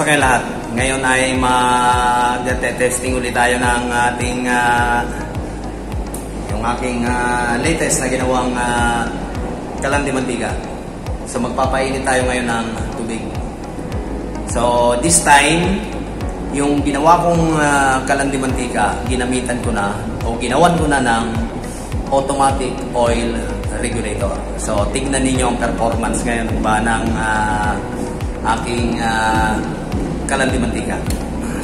Kamusta kayo lahat? Ngayon ay mag-testing ulit tayo ng ating yung aking latest na ginawang kalandi mantika. So magpapainit tayo ngayon ng tubig. So this time, yung ginawa kong kalandi mantika, ginamitan ko na o ginawan ko na ng automatic oil regulator. So tingnan niyo ang performance ngayon ba ng aking kalandi mantika.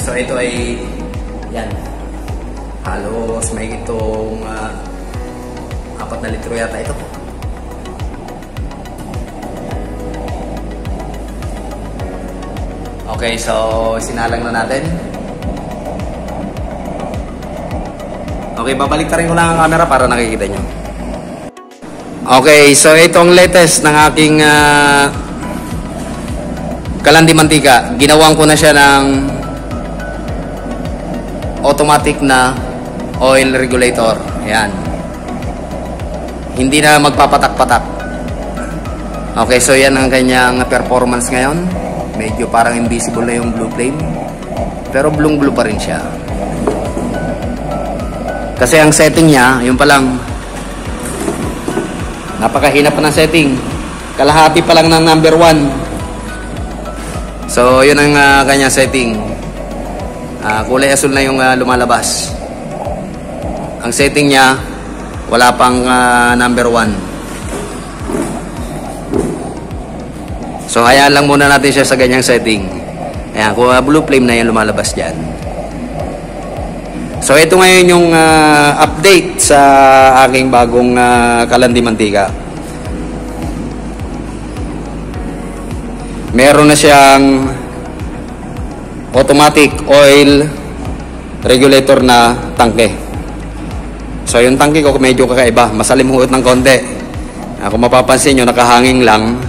So ito ay yan, halos may itong 4 na litro yata ito. Okay, so sinalang na natin. Okay, babalik rin ko lang ang camera para nakikita nyo. Okay, so itong latest ng aking kalandi mantika. Ginawan ko na siya ng automatic na oil regulator. Ayan. Hindi na magpapatak-patak. Okay, so yan ang kanyang performance ngayon. Medyo parang invisible na yung blue flame. Pero blue pa rin siya. Kasi ang setting niya, yun pa lang, napakahina pa ng setting. Kalahati pa lang ng number 1. So, yun ang kanyang setting. Kulay asul na yung lumalabas. Ang setting niya, wala pang number 1. So, hayaan lang muna natin siya sa ganyang setting. Ayan, kung blue flame na yung lumalabas dyan. So, ito ngayon yung update sa aking bagong kalandi mantika. Meron na siyang automatic oil regulator na tangke. So yung tangke ko medyo kakaiba, masalimuot ng konti. Kung mapapansin nyo, nakahanging lang.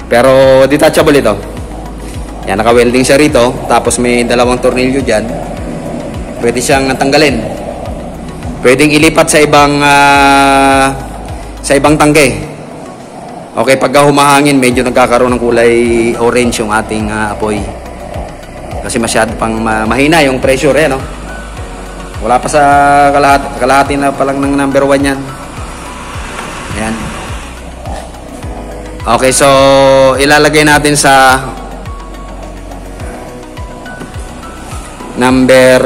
Pero detachable ito. Yan, naka-welding siya rito. Tapos may 2 tornilyo dyan. Pwede siyang tanggalin. Pwedeng ilipat sa ibang tangke. Okay, pagka humahangin, medyo nagkakaroon ng kulay orange yung ating apoy. Kasi masyado pang mahina yung pressure, no? Wala pa sa kalahati na pa lang ng number 1 yan. Ayan. Okay, so ilalagay natin sa number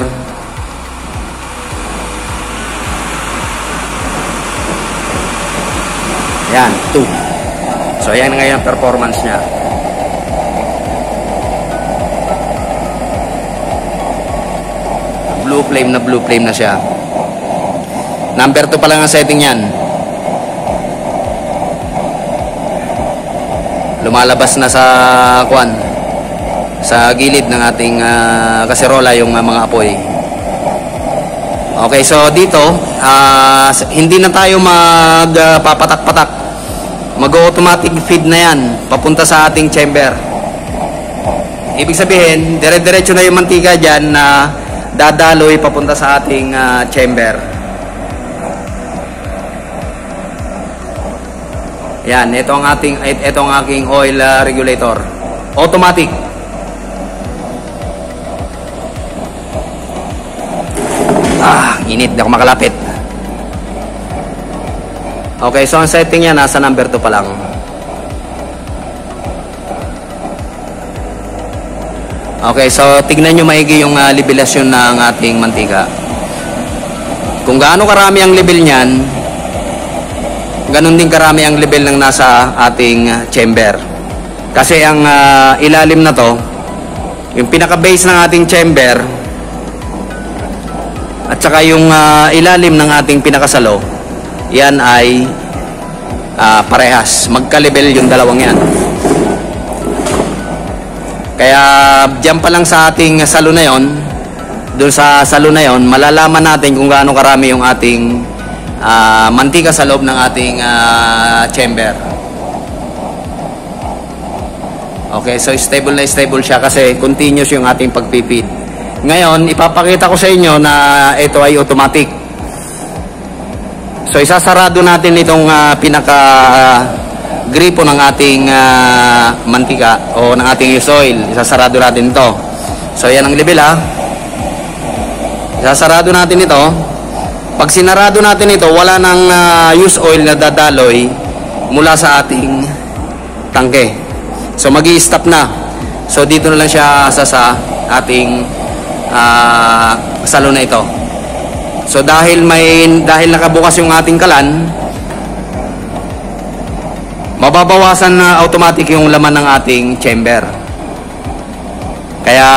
2. So, ayan ngayon ang performance niya. Blue flame na siya. Number 2 pa lang ang setting yan. Lumalabas na sa sa gilid ng ating kaserola yung mga apoy. Okay, so dito, hindi na tayo magpapatak-patak. Mag-automatic feed na yan papunta sa ating chamber. Ibig sabihin, dire-diretso na yung mantika dyan na dadaloy papunta sa ating chamber. Yan, ito ang aking oil regulator. Automatic. Init, di ako makalapit. Okay, so ang setting niya nasa number 2 pa lang. Okay, so tignan nyo maigi yung levelasyon ng ating mantika. Kung gaano karami ang level niyan, ganun din karami ang level ng nasa ating chamber. Kasi ang ilalim na to, yung pinaka-base ng ating chamber, at saka yung ilalim ng ating pinakasalo, yan ay parehas. Magka-level yung dalawang yan. Kaya dyan pa lang sa ating salo na yon, doon sa salo na yon, malalaman natin kung gaano karami yung ating mantika sa loob ng ating chamber. Okay, so stable na stable siya kasi continuous yung ating pagpipid. Ngayon, ipapakita ko sa inyo na ito ay automatic. So isasarado natin itong pinaka gripo ng ating mantika o ng ating use oil. Isasarado natin ito. So yan ang level ha. Isasarado natin ito. Pag sinarado natin ito, wala nang use oil na dadaloy mula sa ating tangke. So magi-stop na. So dito na lang siya sa ating salon na ito. So dahil nakabukas yung ating kalan, mababawasan na automatic yung laman ng ating chamber. Kaya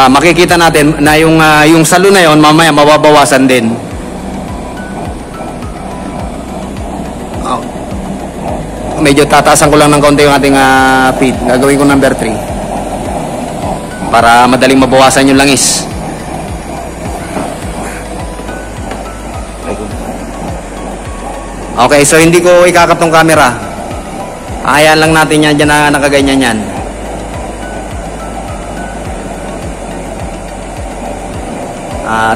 makikita natin na yung salon na yon mamaya mababawasan din. Medyo tataasan ko lang ng konti yung ating feed. Gagawin ko number 3 para madaling mabawasan yung langis. Okay, so hindi ko ikakap tong camera. Hayaan lang natin yan dyan na nakaganyan yan.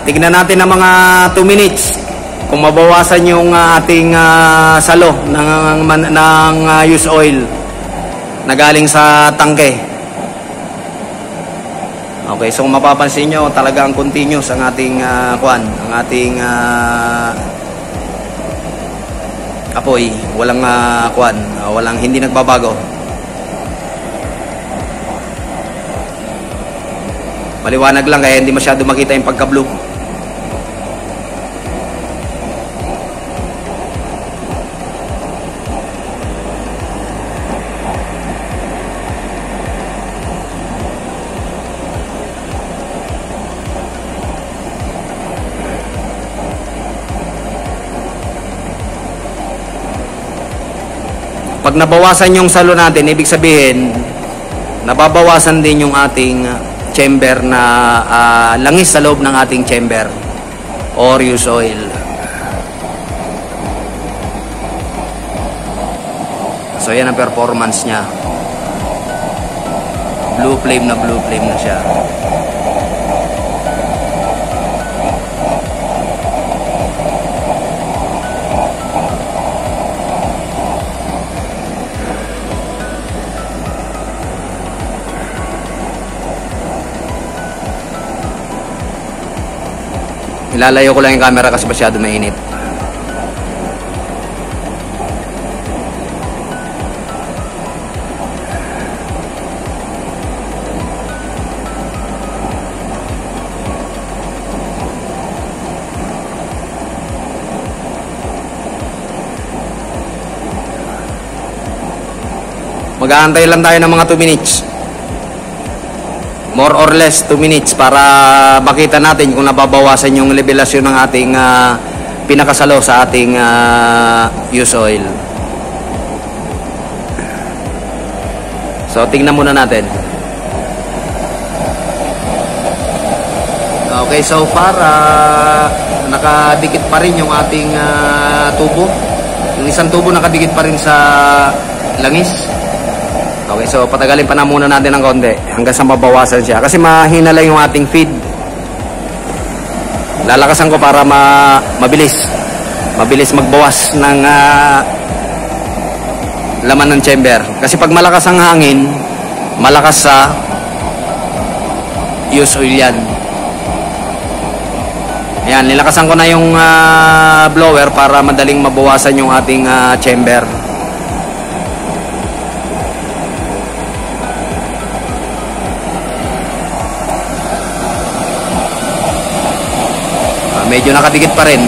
Tignan natin ng mga 2 minutes kung mabawasan yung ating salo ng use oil na galing sa tangke. Okay, so kung mapapansin nyo, talagang continuous ang ating ang ating apoy. Walang walang hindi nagbabago. Maliwanag lang kaya hindi masyado makita yung pagka-blue. Pag nabawasan yung salo natin, ibig sabihin nababawasan din yung ating chamber na langis sa loob ng ating chamber or use oil. So yan ang performance niya. Blue flame na siya. Ilalayo ko lang yung camera kasi masyado mainit. Mag-aantay lang tayo ng mga 2 minutes. More or less 2 minutes para makita natin kung nababawasan yung levelasyon ng ating pinakasalo sa ating use oil. So tingnan muna natin. Okay, so far nakadikit pa rin yung ating tubo. Yung isang tubo nakadikit pa rin sa langis. Okay, so patagalin pa na muna natin ng konti hanggang sa mabawasan siya. Kasi mahina lang yung ating feed. Lalakasan ko para mabilis magbawas ng laman ng chamber. Kasi pag malakas ang hangin, malakas sa use oil yan. Ayan, nilakasan ko na yung blower para madaling mabawasan yung ating chamber. Medyo nakadikit pa rin.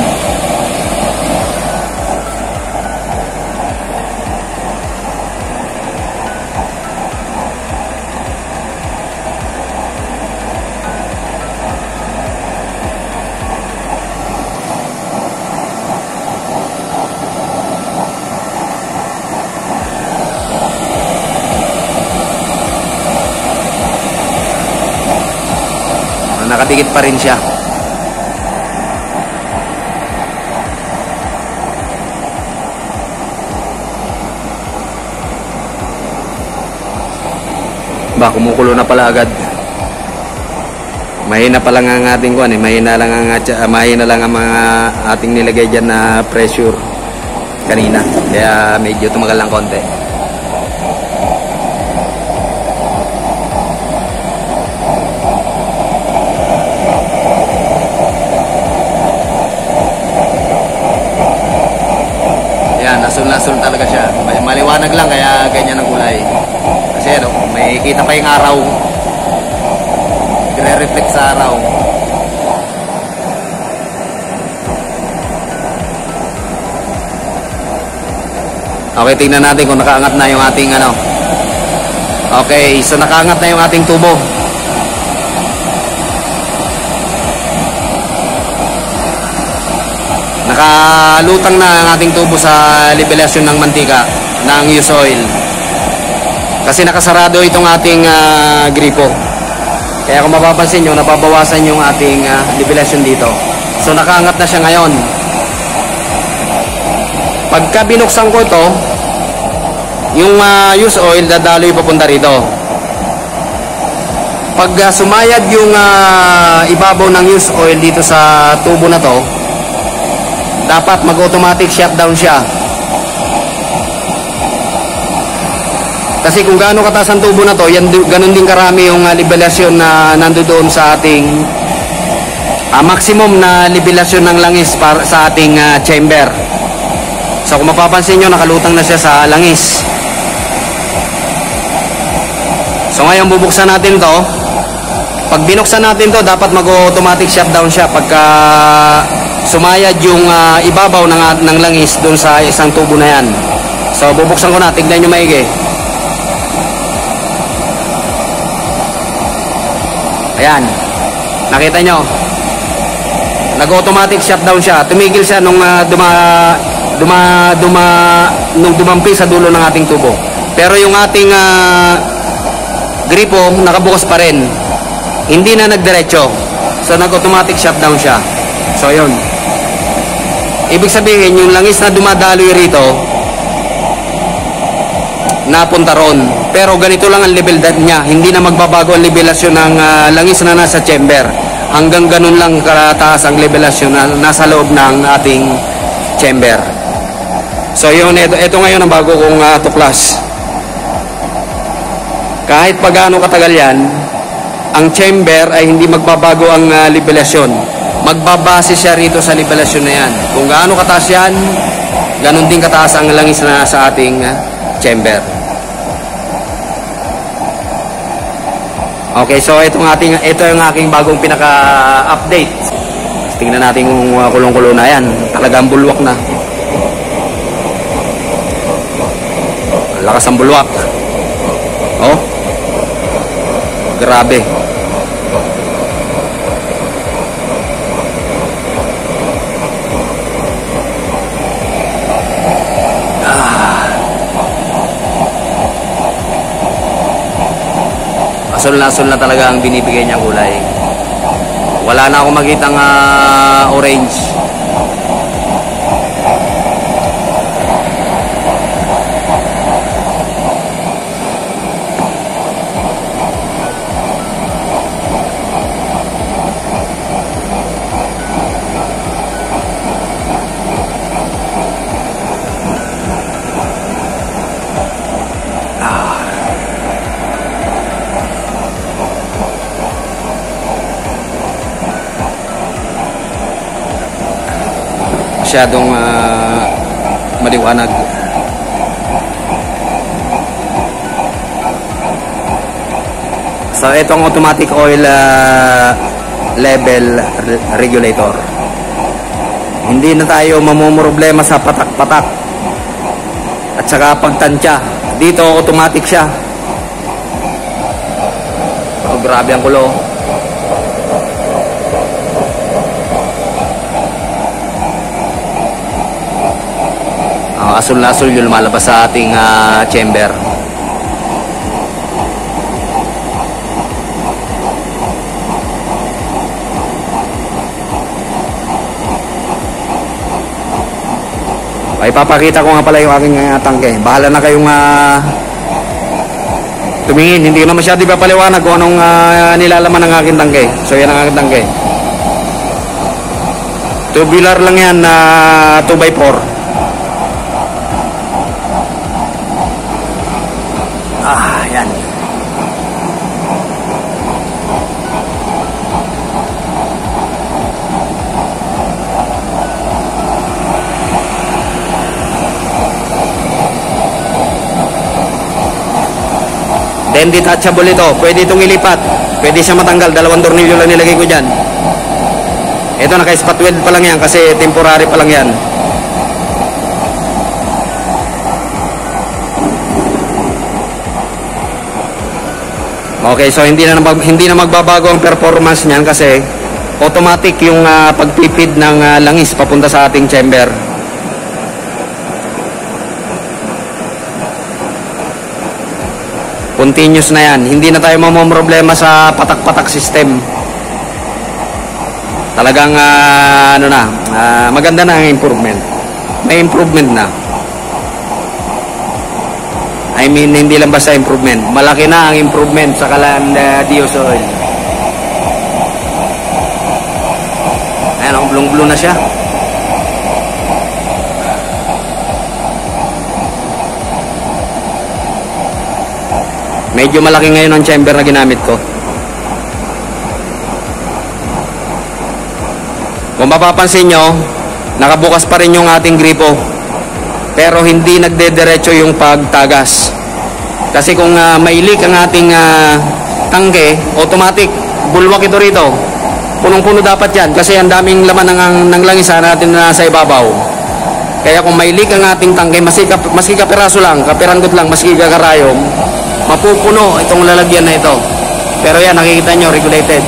Nakadikit pa rin siya. Kumukulo na pala agad. Mahina pa lang ang ating kuan mahina lang ang mga ating nilagay diyan na pressure kanina. Kaya medyo tumagal lang konti. Lasul-lasul talaga siya. Maliwanag lang kaya ganyan ang kulay. Kasi ano, may kita pa yung araw. Nire-reflect sa araw. Okay, tingnan natin kung nakaangat na yung ating ano. Okay, so nakaangat na yung ating tubo. Nakalutang na ang ating tubo sa nivelasyon ng mantika ng used oil. Kasi nakasarado itong ating gripo. Kaya kung mapapansin nyo, nababawasan yung ating nivelasyon dito. So nakaangat na siya ngayon. Pagka binuksan ko ito, yung used oil dadaloy papunta rito. Pag sumayad yung ibabaw ng used oil dito sa tubo na to, dapat mag-automatic shutdown siya. Kasi kung gaano kataas ang tubo na to, yan, ganun din karami yung nivelasyon na nandoon sa ating maximum na nivelasyon ng langis para sa ating chamber. So kung mapapansin nyo, nakalutang na siya sa langis. So ngayon bubuksan natin to. Pag binuksan natin to, dapat mag-automatic shutdown siya pagka sumayad yung ibabaw ng langis dun sa isang tubo na yan. So bubuksan ko na, tignan nyo maigi. Ayan, nakita nyo, nag-automatic shutdown siya. Tumigil siya nung nung dumampi sa dulo ng ating tubo. Pero yung ating gripo nakabukas pa rin, hindi na nagdiretso. So nag-automatic shutdown siya. So yun, ibig sabihin yung langis na dumadaloy rito napunta ron. Pero ganito lang ang level niya, hindi na magbabago ang levelasyon ng langis na nasa chamber. Hanggang ganun lang kataas ang levelasyon na nasa loob ng ating chamber. So yun, ito ngayon ang bago kong tuklas. Kahit pa gaano katagal yan, ang chamber ay hindi magbabago ang levelasyon. Magbabase siya rito sa levelasyon na yan. Kung gaano kataas yan, ganun din kataas ang langis na sa ating chamber. Okay, so ito yung aking bagong pinaka-update. Tingnan natin kung kulong-kulo na yan. Talagang bulwak na. Lakas ang bulwak. Oh, grabe. Asul na talaga ang binibigay niyang kulay. Wala na akong makitang orange. Masyadong maliwanag. So itong automatic oil level regulator, hindi na tayo mamumroblema sa patak-patak at saka pagtansya. Dito automatic siya. Oh, grabe ang kulo. Asul-asul yung lumalabas sa ating chamber. Ay, papakita ko nga pala yung aking tangke. Bahala na kayong tumingin. Hindi ko na masyado ipapaliwanag kung anong nilalaman ng aking tangke. So yan ang aking tangke. Tubular lang yan na 2x4. Yan. And detachable ito. Pwede itong ilipat. Pwede siya matanggal. 2 tornilyo lang nilagay ko dyan. Ito naka-spot weld pa lang yan kasi temporary pa lang yan. Okay, so hindi na magbabago ang performance niyan kasi automatic yung pagpipid ng langis papunta sa ating chamber. Continuous na yan. Hindi na tayo mamomroblema sa patak-patak system. Talagang maganda na ang improvement. May improvement na. I mean, hindi lang basta improvement. Malaki na ang improvement sa Calandios oil. Ayan, blue-blue na siya. Medyo malaki ngayon ang chamber na ginamit ko. Kung mapapansin nyo, nakabukas pa rin yung ating gripo. Pero hindi nagdediretso yung pagtagas. Kasi kung mailik ang ating tangke, automatic, bulwak ito rito. Punong-puno dapat yan kasi ang daming laman ng langisa natin na sa ibabaw. Kaya kung mailik ang ating tangke, maski kapiraso lang, kapiranggot lang, maski kakarayom, mapupuno itong lalagyan na ito. Pero yan, nakikita nyo, regulated.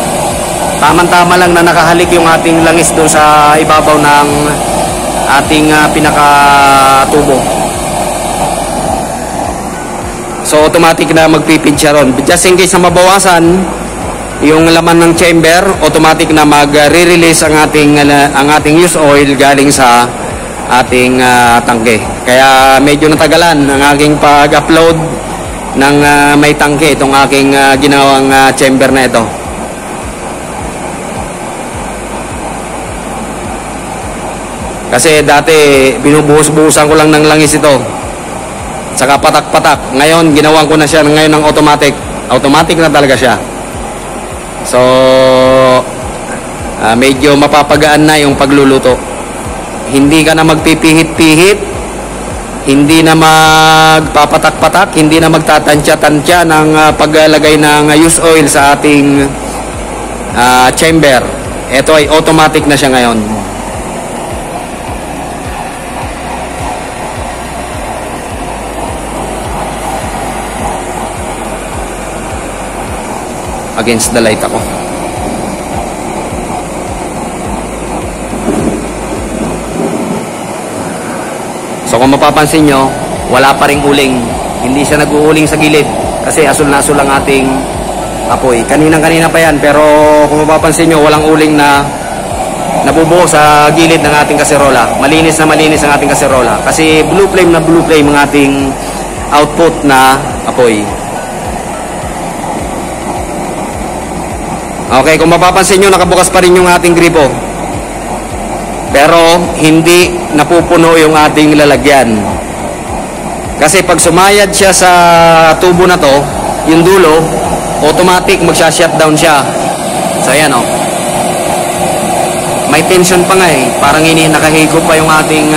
Tama-tama lang na nakahalik yung ating langis doon sa ibabaw ng ating pinakatubo. So automatic na magpipid siya ron. Just in case na mabawasan yung laman ng chamber, automatic na mag-re-release ang ating used oil galing sa ating tangke. Kaya medyo natagalan ang aking pag-upload ng may tangke itong aking ginawang chamber na ito. Kasi dati binubuhos-buhusan ko lang ng langis ito. Saka patak-patak. Ngayon ginawan ko na siya ngayon ng automatic. Automatic na talaga siya. So medyo mapapagaan na yung pagluluto. Hindi ka na magpipihit-pihit. Hindi na magpapatak-patak, hindi na magtatansya-tansya ng paglalagay ng used oil sa ating chamber. Ito ay automatic na siya ngayon. Against the light ako. So kung mapapansin nyo, wala pa ring uling. Hindi siya nag-uuling sa gilid kasi asul na asul ang ating apoy. Kanina pa yan, pero kung mapapansin nyo, walang uling na nabubuo sa gilid ng ating kaserola. Malinis na malinis ang ating kaserola kasi blue flame na blue flame ang ating output na apoy. Okay, kung mapapansin nyo, nakabukas pa rin yung ating gripo. Pero hindi napupuno yung ating lalagyan. Kasi pag sumayad siya sa tubo na to, yung dulo, automatic magsha-shutdown siya. So ayan oh. May tension pa nga eh. Parang nakahigop pa yung ating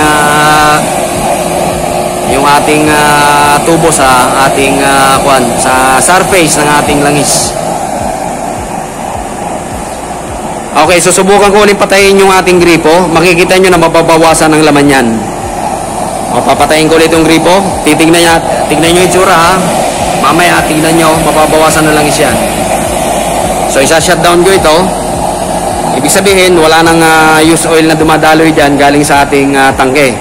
tubo sa ating sa surface ng ating langis. Okay, susubukan ko ulit patayin yung ating gripo. Makikita nyo na mababawasan ang laman yan. O, papatayin ko ulit yung gripo. Tignan nyo yung itsura ha. Mamaya, tignan nyo, mababawasan na lang yan. So, isa-shutdown ko ito. Ibig sabihin, wala nang used oil na dumadaloy dyan galing sa ating tangke.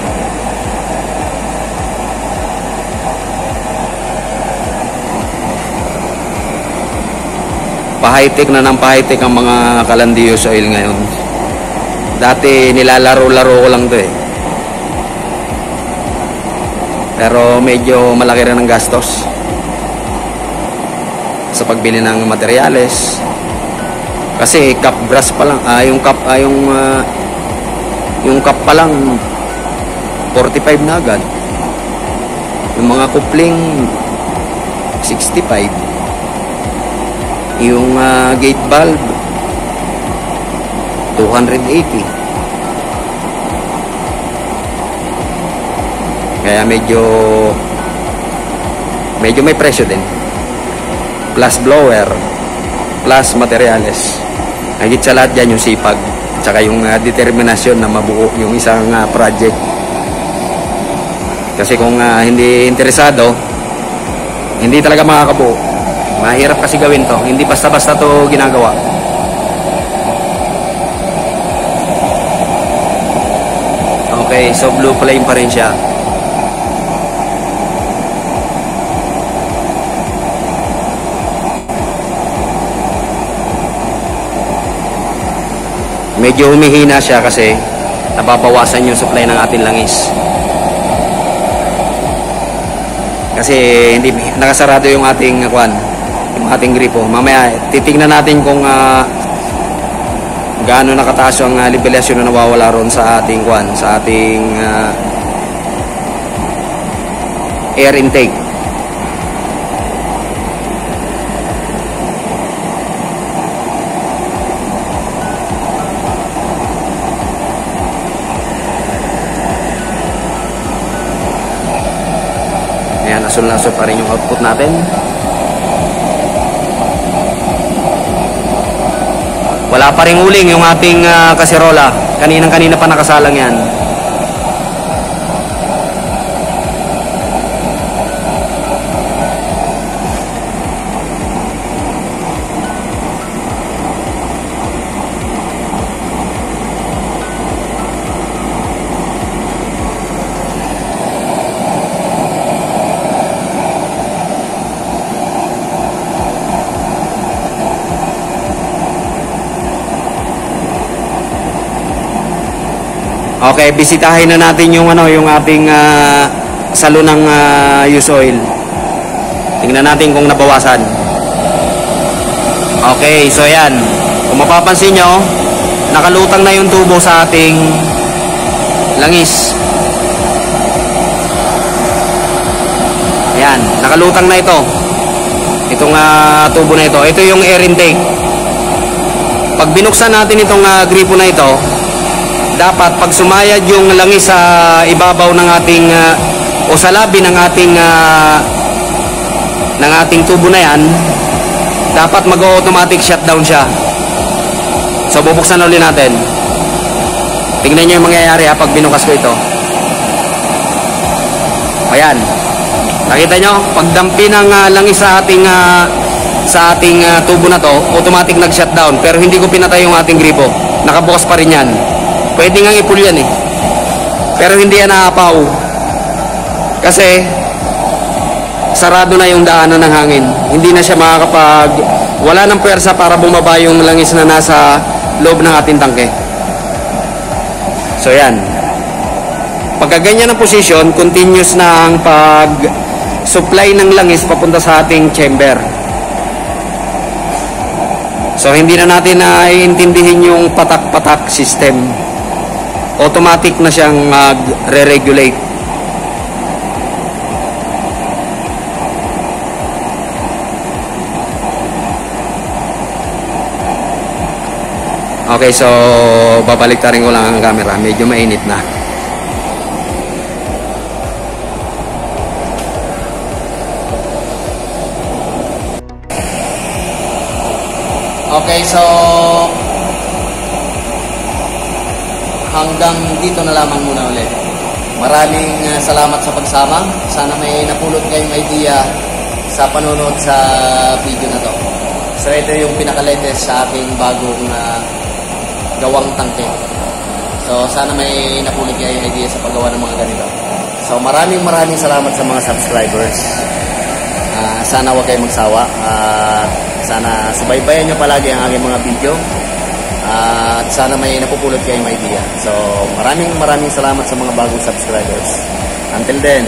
Pahitik na ng pahitik ang mga Calandios oil ngayon. Dati nilalaro-laro ko lang to eh. Pero medyo malaki rin ang gastos sa pagbili ng materyales. Kasi cup brass pa lang, yung cup pa lang 45 na agad. Yung mga coupling 65. Yung gate valve 280. Kaya medyo may presyo din. plus blower, plus materyales. Higit sa lahat yan yung sipag, tsaka yung determinasyon na mabuo yung isang project. Kasi kung hindi interesado, hindi talaga makakabuo. Mahirap kasi gawin to, hindi basta-basta to ginagawa. Okay, so blue flame pa rin siya. Medyo humihina siya kasi nababawasan yung supply ng ating langis. Kasi hindi nakasarado yung ating yung ating gripo. Mamaya titingnan natin kung gaano nakataas ang liberasyon na nawawala ron sa ating sa ating air intake. Ayan, asul na asul pa rin yung output natin. Wala pa ring uling yung ating kaserola. Kanina pa nakasalang yan. Okay, bisitahin na natin yung yung ating salon ng use oil. Tingnan natin kung nabawasan. Okay, so yan. Kung mapapansin nyo, nakalutang na yung tubo sa ating langis. Ayan, nakalutang na ito. Itong tubo na ito. Ito yung air intake. Pag binuksan natin itong gripo na ito, dapat pag sumayad yung langis sa ibabaw ng ating o sa labi ng ating tubo na yan, dapat mag-automatic shutdown siya. So bubuksan ulit natin. Tingnan nyo yung mangyayari pag binukas ko ito. Ayan, nakita nyo, pag dampi ng langis sa ating tubo na to, automatic nag-shutdown. Pero hindi ko pinatay yung ating gripo, nakabukas pa rin yan. Pwede nga ipul yan pero hindi yan naapaw kasi sarado na yung daanan ng hangin. Hindi na siya wala ng puwersa para bumaba yung langis na nasa loob ng ating tangke. So yan, pagka ganyan ang posisyon, continuous na ang pag-supply ng langis papunta sa ating chamber. So hindi na natin naiintindihin yung patak-patak system. Automatic na siyang mag-re-regulate. Okay, so babalik ta rin ko lang ang camera. Medyo mainit na. Okay, so hanggang dito na lamang muna ulit. Maraming salamat sa pagsama. Sana may napulot kayong idea sa panonood sa video na to. So ito yung pinaka-latest sa aking bagong gawang tangke. So sana may napulot kayong idea sa paggawa ng mga ganito. So maraming salamat sa mga subscribers. Sana huwag kayong magsawa. Sana subaybayan nyo palagi ang aking mga video. At sana may napupulot kayong idea. So maraming salamat sa mga bagong subscribers. Until then,